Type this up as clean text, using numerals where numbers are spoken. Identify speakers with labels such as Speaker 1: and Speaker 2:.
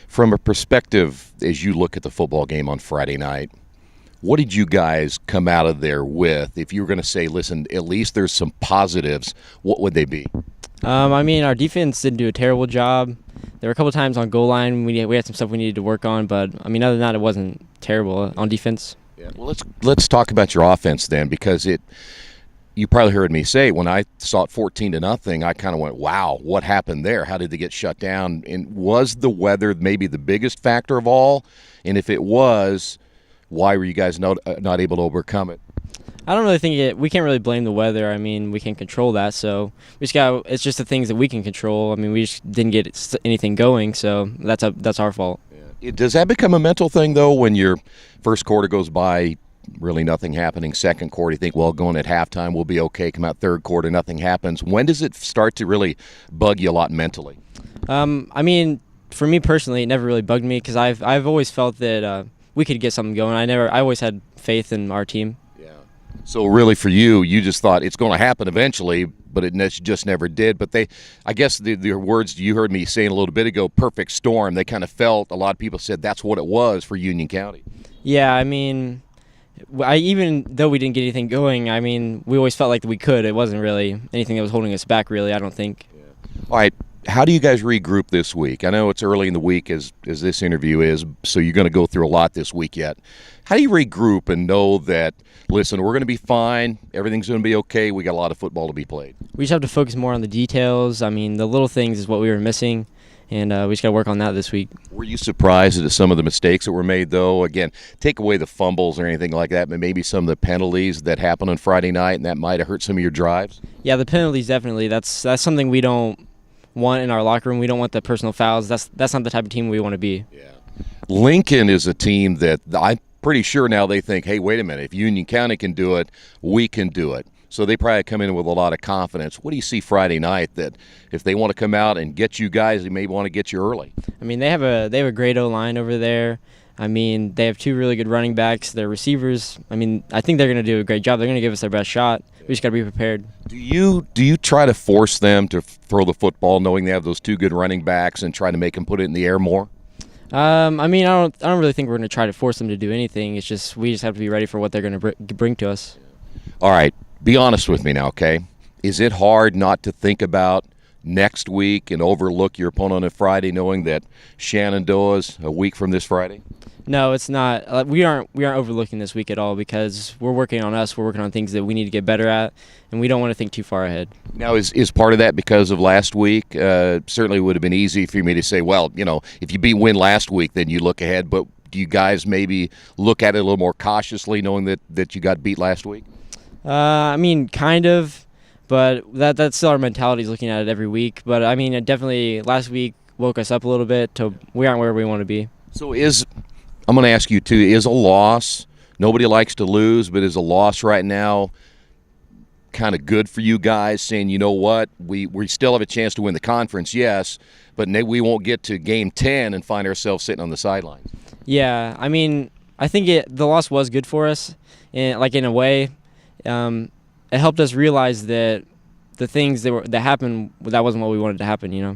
Speaker 1: From a perspective, as you look at the football game on Friday night, what did you guys come out of there with? If you were going to say, listen, at least there's some positives, what would they be?
Speaker 2: Our defense didn't do a terrible job. There were a couple times on goal line we had some stuff we needed to work on, but other than that, it wasn't terrible on defense.
Speaker 1: Yeah. Well, let's talk about your offense then, because you probably heard me say when I saw it 14-0, I kind of went, wow, what happened there? How did they get shut down? And was the weather maybe the biggest factor of all? And if it was, why were you guys not able to overcome it?
Speaker 2: I don't really think we can't really blame the weather. We can control that, so it's just the things that we can control. We just didn't get anything going, so that's our fault.
Speaker 1: Yeah. Does that become a mental thing, though, when your first quarter goes by, really nothing happening? Second quarter, you think, well, going at halftime, we'll be okay. Come out third quarter, nothing happens. When does it start to really bug you a lot mentally?
Speaker 2: For me personally, it never really bugged me because I've always felt that we could get something going. I always had faith in our team.
Speaker 1: Yeah. So really, for you just thought it's going to happen eventually, but it just never did. But I guess the words you heard me saying a little bit ago, perfect storm. They kind of felt. A lot of people said that's what it was for Union County.
Speaker 2: Yeah, even though we didn't get anything going, we always felt like we could. It wasn't really anything that was holding us back, really, I don't think.
Speaker 1: Yeah. All right, how do you guys regroup this week? I know it's early in the week as this interview is, so you're going to go through a lot this week yet. How do you regroup and know that, listen, we're going to be fine, everything's going to be okay, we got a lot of football to be played?
Speaker 2: We just have to focus more on the details. The little things is what we were missing. And we just got to work on that this week.
Speaker 1: Were you surprised at some of the mistakes that were made, though? Again, take away the fumbles or anything like that, but maybe some of the penalties that happened on Friday night, and that might have hurt some of your drives?
Speaker 2: Yeah, the penalties, definitely. That's something we don't want in our locker room. We don't want the personal fouls. That's not the type of team we want to be.
Speaker 1: Yeah. Lincoln is a team that I'm pretty sure now they think, hey, wait a minute, if Union County can do it, we can do it. So they probably come in with a lot of confidence. What do you see Friday night that if they want to come out and get you guys, they may want to get you early?
Speaker 2: They have a great O-line over there. They have two really good running backs. Their receivers, I think they're going to do a great job. They're going to give us their best shot. We just got to be prepared.
Speaker 1: Do you try to force them to throw the football knowing they have those two good running backs and try to make them put it in the air more?
Speaker 2: I don't really think we're going to try to force them to do anything. It's just we just have to be ready for what they're going to bring to us.
Speaker 1: All right. Be honest with me now, okay? Is it hard not to think about next week and overlook your opponent on Friday, knowing that Shenandoah's a week from this Friday?
Speaker 2: No, it's not. We aren't overlooking this week at all because we're working on us. We're working on things that we need to get better at, and we don't want to think too far ahead.
Speaker 1: Now, is part of that because of last week? Certainly would have been easy for me to say, well, if you win last week, then you look ahead. But do you guys maybe look at it a little more cautiously, knowing that you got beat last week?
Speaker 2: Kind of, but that's still our mentality is looking at it every week. But it definitely last week woke us up a little bit to we aren't where we want to be.
Speaker 1: So I'm going to ask you too, is a loss, nobody likes to lose, but is a loss right now kind of good for you guys, saying, you know what, we still have a chance to win the conference, yes, but we won't get to game 10 and find ourselves sitting on the sidelines?
Speaker 2: Yeah, I think the loss was good for us, in a way. It helped us realize that the things that happened, that wasn't what we wanted to happen,
Speaker 1: Yeah.